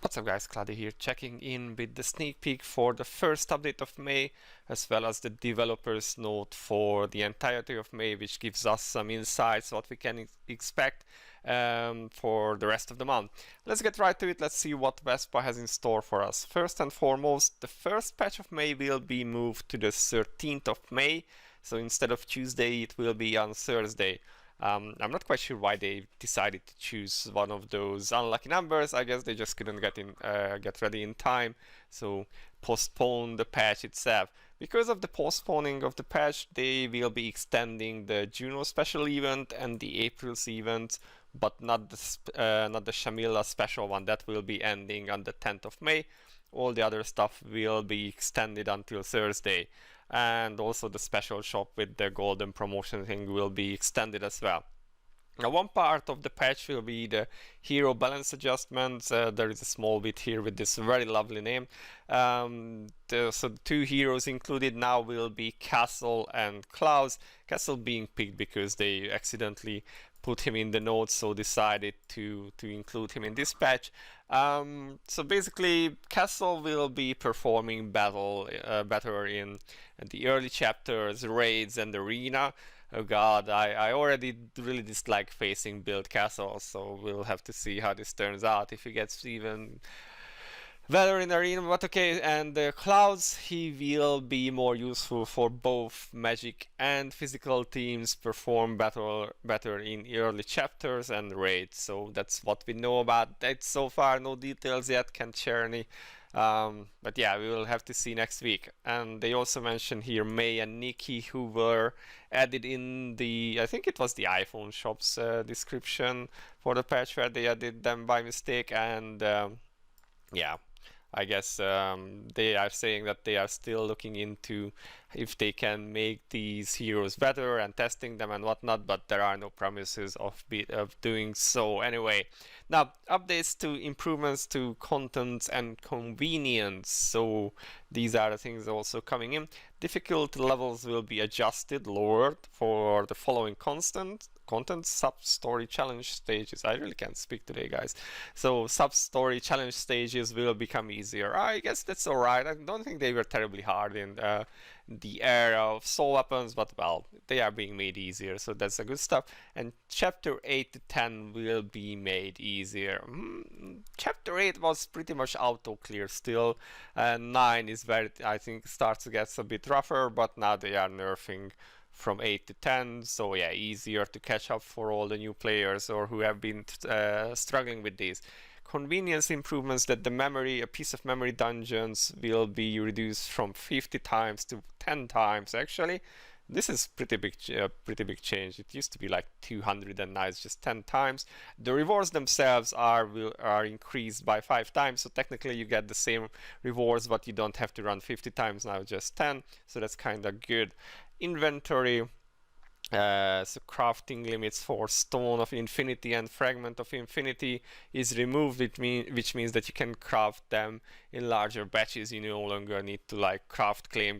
What's up guys, Cloudie here, checking in with the sneak peek for the first update of May, as well as the developer's note for the entirety of May, which gives us some insights what we can expect for the rest of the month. Let's get right to it. Let's see what Vespa has in store for us. First and foremost, the first patch of May will be moved to the 13th of May, so instead of Tuesday it will be on Thursday. I'm not quite sure why they decided to choose one of those unlucky numbers. I guess they just couldn't get ready in time, so postpone the patch itself. Because of the postponing of the patch, they will be extending the Juno special event and the April's event, but not the Shamila special one. That will be ending on the 10th of May. All the other stuff will be extended until Thursday. And also the special shop with the golden promotion thing will be extended as well. Now, one part of the patch will be the hero balance adjustments. There is a small bit here with this very lovely name. So the two heroes included now will be Castle and Klaus. Castle being picked because they accidentally put him in the notes, so decided to include him in this patch. So basically, Castle will be performing better in the early chapters, raids, and arena. Oh god, I already really dislike facing build Castle, so we'll have to see how this turns out, if he gets even better in arena. But okay, and Clouds, he will be more useful for both magic and physical teams, perform better in early chapters and raids. So that's what we know about that so far. No details yet, can't share any. But yeah, we will have to see next week. And they also mentioned here May and Nikki, who were added in the, I think it was the iPhone shop's description for the patch, where they added them by mistake. And yeah, I guess they are saying that they are still looking into if they can make these heroes better and testing them and whatnot, but there are no promises of doing so anyway. Now, updates to improvements to content and convenience. So these are the things also coming in. Difficulty levels will be adjusted, lowered for the following content: sub-story challenge stages. I really can't speak today, guys. So sub-story challenge stages will become easier. I guess that's alright. I don't think they were terribly hard in the era of soul weapons, but well, they are being made easier, so that's a good stuff. And chapter 8 to 10 will be made easier. Chapter 8 was pretty much auto clear still, and 9 is where it, I think, starts to get a bit rougher, but now they are nerfing from 8 to 10, so yeah, easier to catch up for all the new players or who have been struggling with these. Convenience improvements, that the memory, a piece of memory dungeons will be reduced from 50 times to 10 times actually. This is pretty big change. It used to be like 200 and now it's just 10 times. The rewards themselves are increased by 5 times, so technically you get the same rewards, but you don't have to run 50 times, now just 10, so that's kind of good. Inventory, so crafting limits for Stone of Infinity and Fragment of Infinity is removed, which means that you can craft them in larger batches. You no longer need to like craft, claim,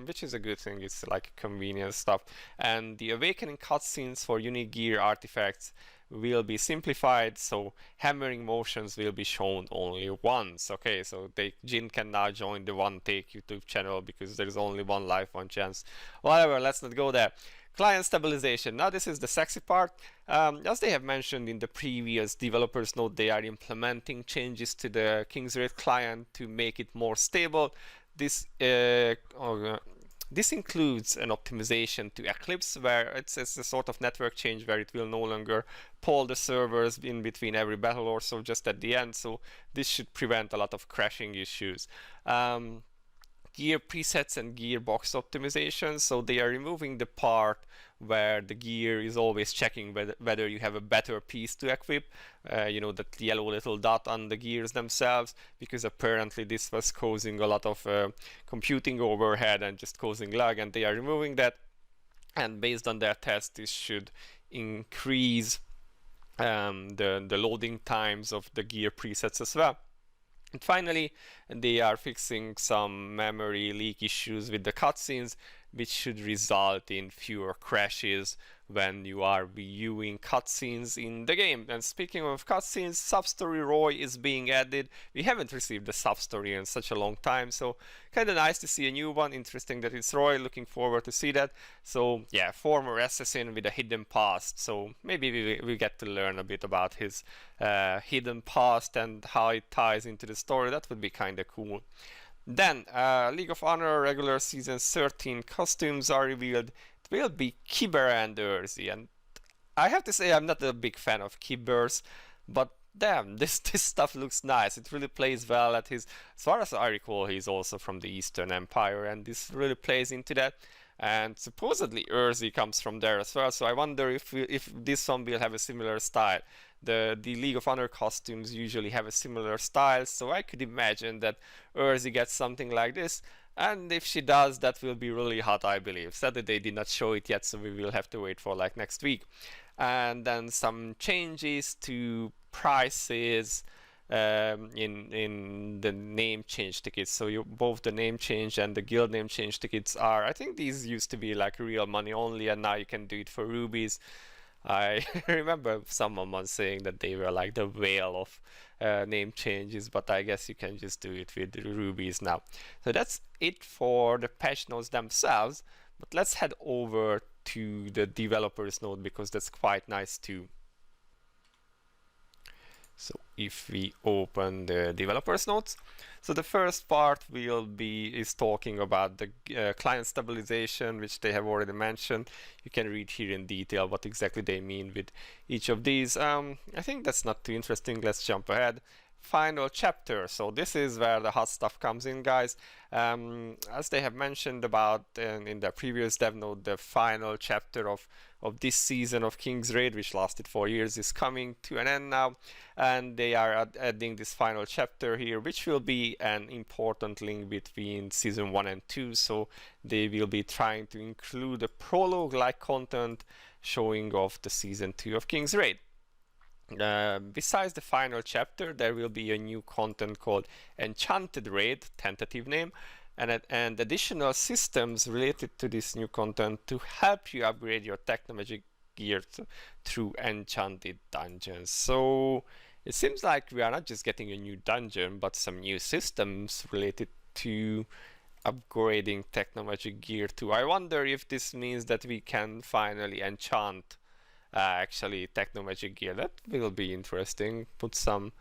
which is a good thing. It's like convenient stuff. And the awakening cutscenes for unique gear artifacts will be simplified, so hammering motions will be shown only once. Okay, so Jin can now join the One Take YouTube channel because there is only one life, one chance. Whatever, let's not go there. Client stabilization. Now this is the sexy part. As they have mentioned in the previous developers note, they are implementing changes to the 킹스레이드 client to make it more stable. This includes an optimization to Eclipse, where it's a sort of network change where it will no longer pull the servers in between every battle or so, just at the end. So this should prevent a lot of crashing issues. Gear presets and gearbox optimization. So they are removing the part where the gear is always checking whether you have a better piece to equip, you know, that yellow little dot on the gears themselves, because apparently this was causing a lot of computing overhead and just causing lag, and they are removing that. And based on their test, this should increase the loading times of the gear presets as well. And finally, they are fixing some memory leak issues with the cutscenes. which should result in fewer crashes when you are viewing cutscenes in the game. And speaking of cutscenes, Sub-Story Roy is being added. We haven't received a sub-story in such a long time, so kind of nice to see a new one. Interesting that it's Roy, looking forward to see that. So yeah, former assassin with a hidden past, so maybe we get to learn a bit about his hidden past and how it ties into the story. That would be kind of cool. Then League of Honor regular season 13 costumes are revealed. It will be Kibera and Urzi, and I have to say I'm not a big fan of Kibers, but damn, this stuff looks nice. It really plays well at his, as far as I recall, he's also from the Eastern Empire, and this really plays into that. And supposedly Urzi comes from there as well, so I wonder if this one will have a similar style. The League of Honor costumes usually have a similar style, so I could imagine that Urzi gets something like this. And if she does, that will be really hot, I believe. Sadly, they did not show it yet, so we will have to wait for like next week. And then some changes to prices in the name change tickets. So both the name change and the guild name change tickets are, I think these used to be like real money only, and now you can do it for rubies. I remember someone once saying that they were like the whale of name changes, but I guess you can just do it with rubies now. So that's it for the patch notes themselves, but let's head over to the developers note because that's quite nice too. So if we open the developers notes, so the first part is talking about the client stabilization, which they have already mentioned. You can read here in detail what exactly they mean with each of these. I think that's not too interesting. Let's jump ahead. Final chapter. So this is where the hot stuff comes in, guys. As they have mentioned about in their previous dev note, the final chapter of this season of 킹스레이드, which lasted 4 years, is coming to an end now, and they are adding this final chapter here, which will be an important link between season 1 and 2. So they will be trying to include a prologue-like content showing off the season 2 of 킹스레이드. Besides the final chapter, there will be a new content called Enchanted Raid, tentative name, and additional systems related to this new content to help you upgrade your technomagic gear through enchanted dungeons. So it seems like we are not just getting a new dungeon, but some new systems related to upgrading technomagic gear too. I wonder if this means that we can finally enchant actually technomagic gear. That will be interesting. Put some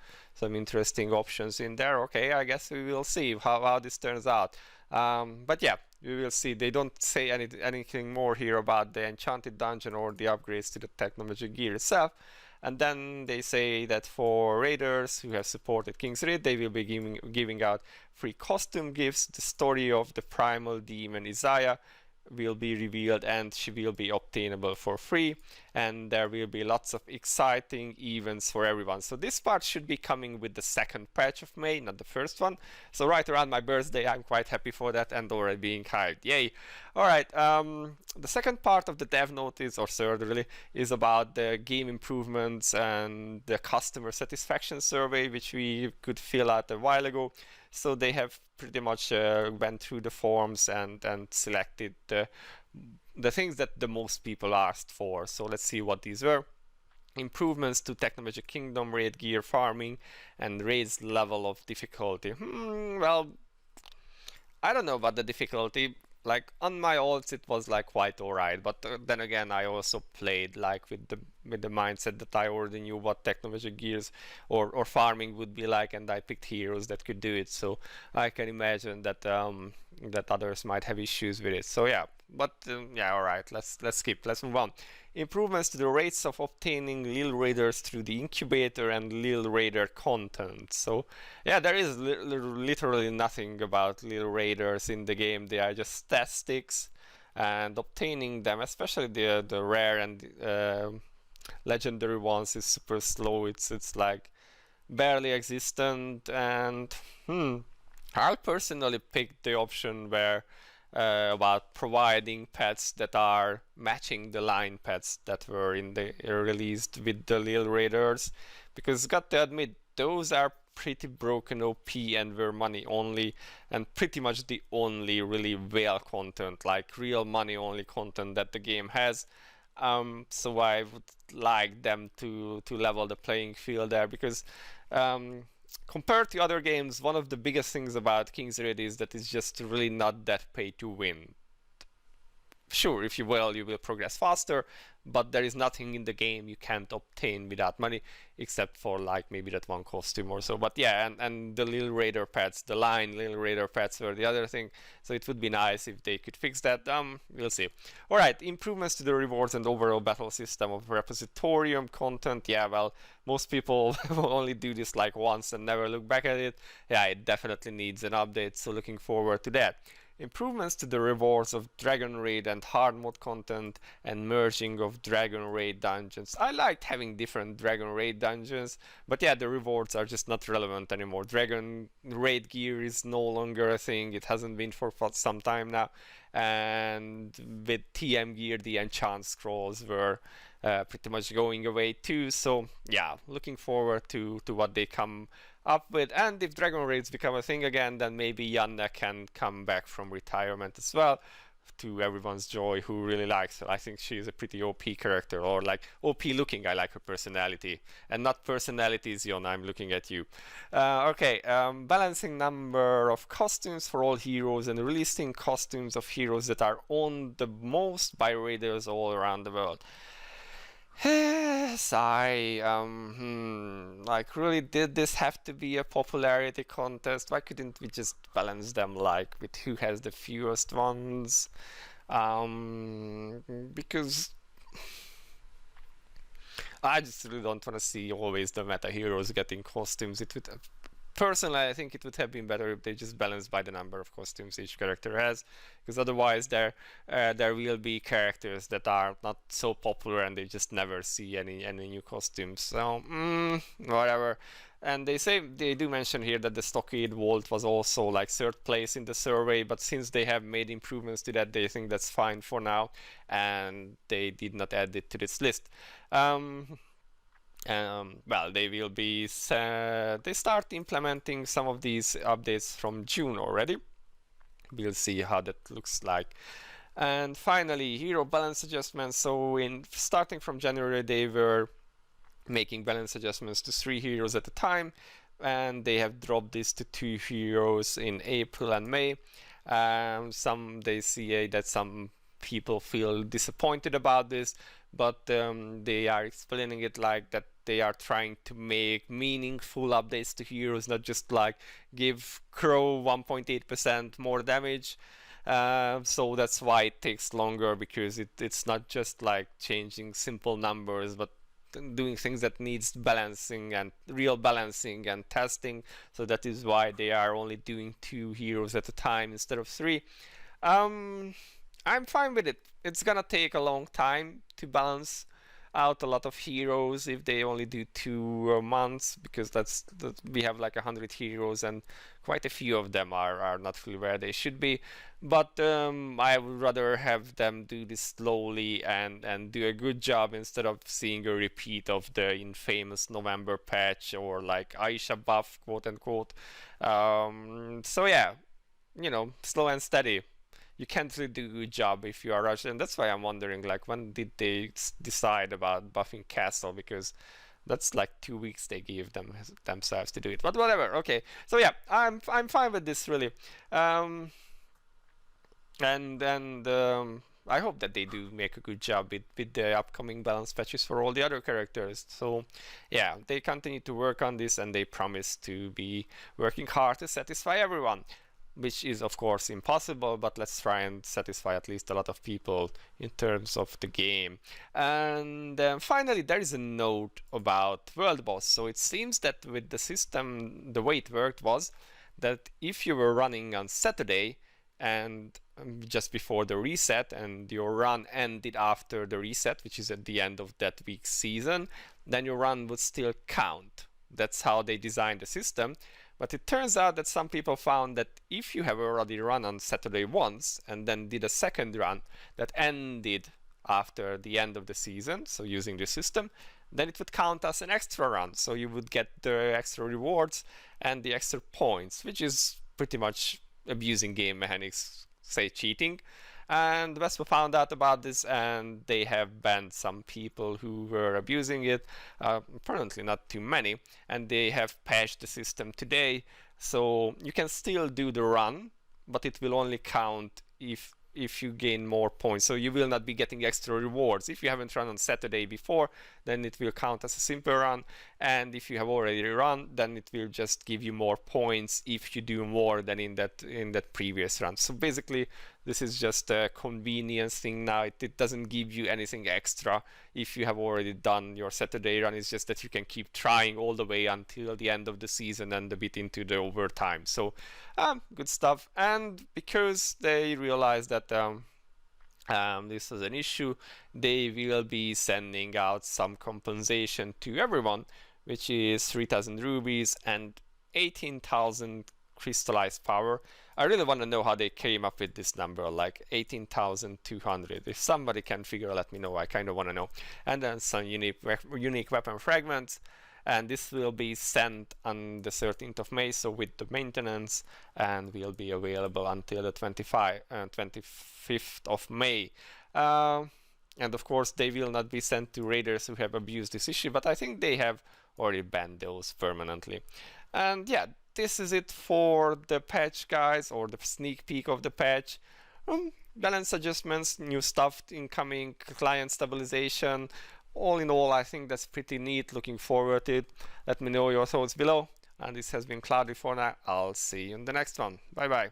interesting options in there. Okay, I guess we will see how this turns out. But yeah, we will see. They don't say anything more here about the enchanted dungeon or the upgrades to the technomagic gear itself. And then they say that for raiders who have supported 킹스레이드, they will be giving out free costume gifts. The story of the primal demon Isaiah will be revealed, and she will be obtainable for free, and there will be lots of exciting events for everyone. So this part should be coming with the second patch of May, not the first one. So right around my birthday, I'm quite happy for that and already being hyped. Yay! Alright, the second part of the dev note is, or third really, is about the game improvements and the customer satisfaction survey, which we could fill out a while ago. So they have pretty much went through the forms and selected the things that the most people asked for. So let's see what these were. Improvements to Technomagic Kingdom, raid gear farming, and raised level of difficulty. Well, I don't know about the difficulty. Like on my ults it was like quite alright, but then again I also played like with the mindset that I already knew what technomagic gears or farming would be like, and I picked heroes that could do it, so I can imagine that that others might have issues with it. So yeah, but yeah, alright, let's skip, let's move on. Improvements to the rates of obtaining Lil Raiders through the incubator and Lil Raider content. So yeah, there is literally nothing about Lil Raiders in the game. They are just statistics, and obtaining them, especially the rare and legendary ones, is super slow. It's like barely existent, and I'll personally pick the option where about providing pets that are matching the line pets that were released with the Lil Raiders, because got to admit those are pretty broken OP and were money only, and pretty much the only really whale content, like real money only content that the game has. So I would like them to level the playing field there, because compared to other games, one of the biggest things about 킹스레이드 is that it's just really not that pay to win. Sure, if you will progress faster, but there is nothing in the game you can't obtain without money, except for like maybe that one costume or so. But yeah, and the little raider pets, the line little raider pets were the other thing, so it would be nice if they could fix that. We'll see. All right, improvements to the rewards and overall battle system of repositorium content. Yeah, well, most people will only do this like once and never look back at it. Yeah, it definitely needs an update, so looking forward to that. Improvements to the rewards of Dragon Raid and hard mode content, and merging of Dragon Raid dungeons. I liked having different Dragon Raid dungeons, but yeah, the rewards are just not relevant anymore. Dragon Raid gear is no longer a thing. It hasn't been for some time now. And with TM gear, the enchant scrolls were pretty much going away too. So yeah, looking forward to what they come up with. And if Dragon Raids become a thing again, then maybe Yanna can come back from retirement as well, to everyone's joy who really likes her. I think she's a pretty OP character, or like OP looking. I like her personality, and not personalities. Yon, I'm looking at you. Okay, balancing number of costumes for all heroes and releasing costumes of heroes that are owned the most by raiders all around the world. Yes, like, really, did this have to be a popularity contest? Why couldn't we just balance them like with who has the fewest ones? Because I just really don't want to see always the meta heroes getting costumes. It would, personally, I think it would have been better if they just balanced by the number of costumes each character has, because otherwise there will be characters that are not so popular and they just never see any new costumes. So whatever. And they do mention here that the Stockade Vault was also like third place in the survey, but since they have made improvements to that, they think that's fine for now, and they did not add it to this list. Well, they will be they start implementing some of these updates from June already. We'll see how that looks like. And finally, hero balance adjustments. So starting from January, they were making balance adjustments to 3 heroes at a time, and they have dropped this to 2 heroes in April and May. They see that some people feel disappointed about this, but they are explaining it like that they are trying to make meaningful updates to heroes, not just like give Crow 1.8% more damage. So that's why it takes longer, because it's not just like changing simple numbers, but doing things that needs balancing and real balancing and testing. So that is why they are only doing 2 heroes at a time instead of 3. I'm fine with it. It's gonna take a long time to balance out a lot of heroes if they only do 2 months, because we have like 100 heroes and quite a few of them are not fully where they should be. But I would rather have them do this slowly and do a good job, instead of seeing a repeat of the infamous November patch or like Aisha buff, quote unquote. So yeah, slow and steady. You can't really do a good job if you are rushed, and that's why I'm wondering, like, when did they decide about buffing Castle, because that's like 2 weeks they gave themselves to do it. But whatever. Okay, so yeah, I'm fine with this, really. And I hope that they do make a good job with the upcoming balance patches for all the other characters. So yeah, they continue to work on this, and they promise to be working hard to satisfy everyone, which is of course impossible, but let's try and satisfy at least a lot of people in terms of the game. And finally, there is a note about World Boss. So it seems that with the system, the way it worked was that if you were running on Saturday and just before the reset, and your run ended after the reset, which is at the end of that week's season, then your run would still count. That's how they designed the system. But it turns out that some people found that if you have already run on Saturday once and then did a second run that ended after the end of the season, so using the system, then it would count as an extra run. So you would get the extra rewards and the extra points, which is pretty much abusing game mechanics, say cheating. And Vespa found out about this, and they have banned some people who were abusing it, apparently not too many, and they have patched the system today, so you can still do the run, but it will only count if you gain more points. So you will not be getting extra rewards. If you haven't run on Saturday before, then it will count as a simple run, and if you have already run, then it will just give you more points if you do more than in that previous run. So basically this is just a convenience thing now. It doesn't give you anything extra if you have already done your Saturday run. It's just that you can keep trying all the way until the end of the season and a bit into the overtime. So good stuff. And because they realized that this is an issue, they will be sending out some compensation to everyone, which is 3,000 rubies and 18,000 crystallized power. I really want to know how they came up with this number, like 18,200. If somebody can figure, let me know. I kind of want to know. And then some unique weapon fragments, and this will be sent on the 13th of May, so with the maintenance, and will be available until the 25th of May. And of course they will not be sent to raiders who have abused this issue, but I think they have already banned those permanently. And yeah, this is it for the patch, guys, or the sneak peek of the patch. Balance adjustments, new stuff incoming, client stabilization. All in all, I think that's pretty neat. Looking forward to it. Let me know your thoughts below. And this has been Cloudie for now. I'll see you in the next one. Bye bye.